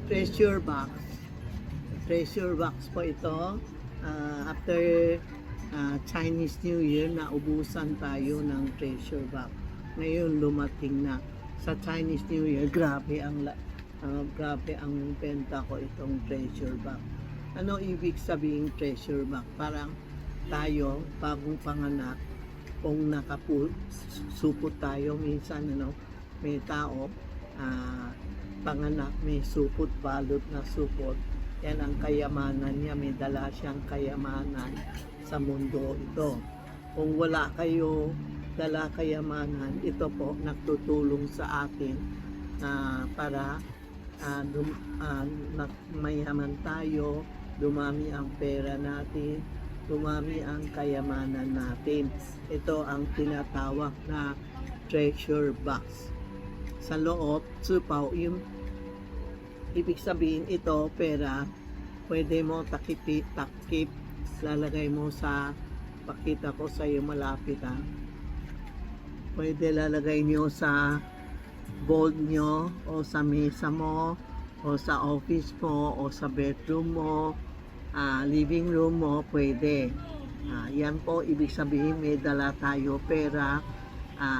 treasure box. Treasure box po ito. After Chinese New Year, naubusan tayo ng treasure box. Ngayon lumating na. Sa Chinese New Year, grabe ang benta ko itong treasure box. Ano ibig sabihin treasure box? Parang tayo, bagong panganak, kung nakasupot tayo, minsan may tao, panganak, may supot, balot na supot. Yan ang kayamanan niya, may dala siyang kayamanan sa mundo ito. Kung wala kayo dala kayamanan, ito po nagtutulong sa atin para mayaman tayo, dumami ang pera natin, dumami ang kayamanan natin. Ito ang tinatawag na treasure box. Sa loob, supaw, yung ibig sabihin ito, pera, pwede mo takip, lalagay mo sa, pakita ko sa iyo malapit pwede lalagay nyo sa board nyo, o sa mesa mo, o sa office mo, o sa bedroom mo, living room mo, pwede. Yan po, ibig sabihin may dala tayo pera,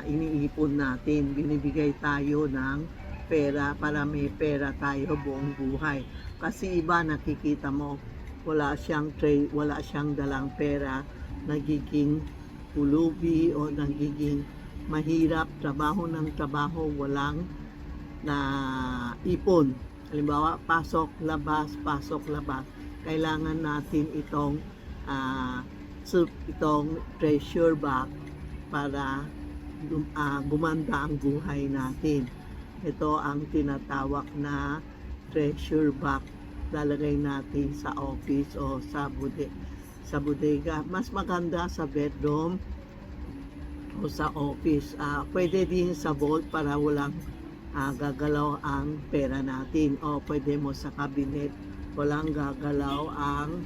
iniipon natin, binibigay tayo ng pera para may pera tayo buong buhay. Kasi iba nakikita mo, wala siyang dalang pera, nagiging pulubi o nagiging mahirap, trabaho ng trabaho, walang na ipon. Halimbawa, pasok, labas. Kailangan natin itong treasure box para gumanda ang buhay natin. Ito ang tinatawag na treasure box. Lalagay natin sa office o sa bodega. Mas maganda sa bedroom o sa office. Pwede din sa vault para walang gagalaw ang pera natin. O pwede mo sa cabinet, walang gagalaw ang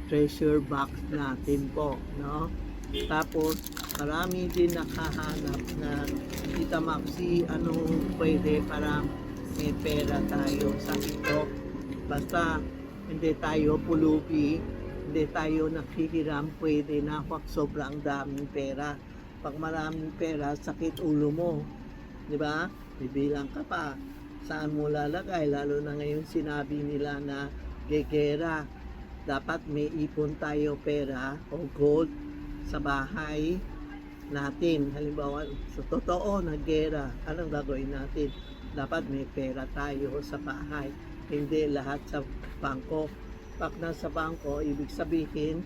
treasure box natin po, no? Tapos marami din nakahanap na Tita Maxi, anong pwede para may pera tayo sa ito. Basta hindi tayo pulubi, hindi tayo nakhihiram, pwede na pag sobrang daming pera. Pag maraming pera, sakit ulo mo, di ba? Bibilang ka pa, saan mo lalagay? Lalo na ngayon sinabi nila na gegera, dapat may ipon tayo pera o gold sa bahay natin. Halimbawa, sa totoo na gera, anong gagawin natin? Dapat may pera tayo sa bahay, hindi lahat sa bangko. Pag nasa bangko, ibig sabihin,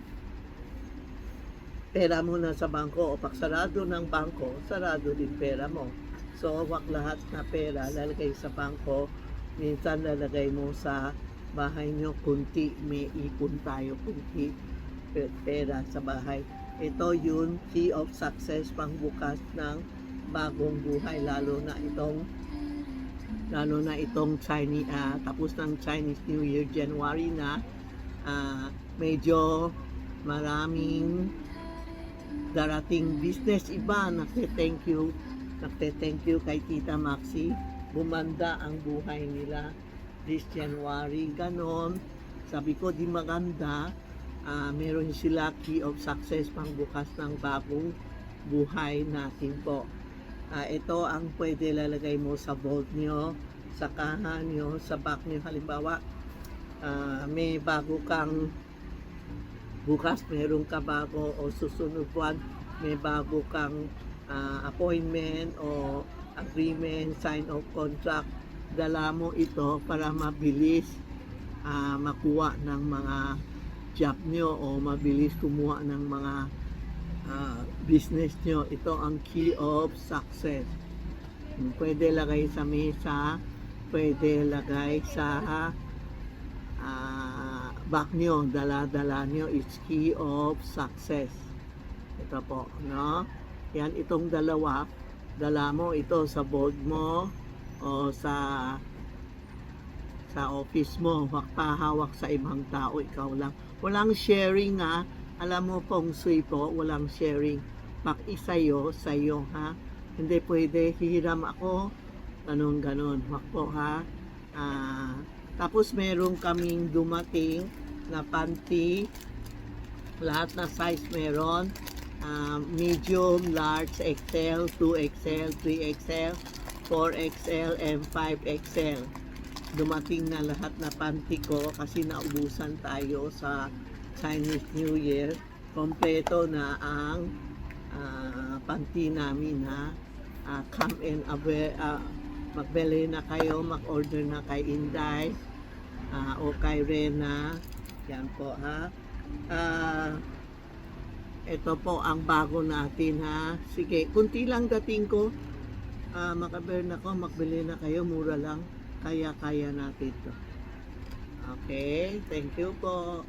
pera mo na sa bangko, o pag sarado ng bangko, sarado din pera mo. So, wag lahat na pera lalagay sa bangko. Minsan lalagay mo sa bahay nyo, kunti, may ipon tayo, kunti pera sa bahay. Ito yung key of success, pangbukas ng bagong buhay, lalo na itong Chinese, tapos ng Chinese New Year, January na, medyo maraming darating business. Iba nagte-thank you kay Tita Maxi, bumanda ang buhay nila this January, ganon. Sabi ko, di maganda, meron sila key of success, pangbukas ng bagong buhay natin po. Ito ang pwede lalagay mo sa vault nyo, sa kahan nyo, sa bag nyo. Halimbawa, may bago kang bukas, meron ka bago, o susunod buwan may bago kang appointment o agreement, sign of contract, dala mo ito para mabilis makuha ng mga job nyo, o mabilis kumuha ng mga business nyo. Ito ang key of success. Pwede lagay sa mesa, pwede lagay sa bag nyo, dala nyo, is key of success. Ito po, no? Yan, itong dalawa, dala mo ito sa board mo o sa office mo. Huwag pahawak sa ibang tao, ikaw lang. Walang sharing Alam mo pong sui po, walang sharing. Pag isayo, sayo ha. Hindi pwede hihiram ako, ganon. Huwag po ha. Tapos meron kaming dumating na panty. Lahat na size meron. Medium, large, XL, 2XL, 3XL, 4XL, and 5XL. Dumating na lahat na panty ko kasi naubusan tayo sa Chinese New Year. Kompleto na ang panty namin ha. Come and magbili na kayo, mag-order na kay Inday o kay Rena. Yan po ha. Ito po ang bago natin ha. Sige, kunti lang dating ko. Makaber na ko, magbili na kayo, mura lang. Kaya natin to. Okay, thank you po.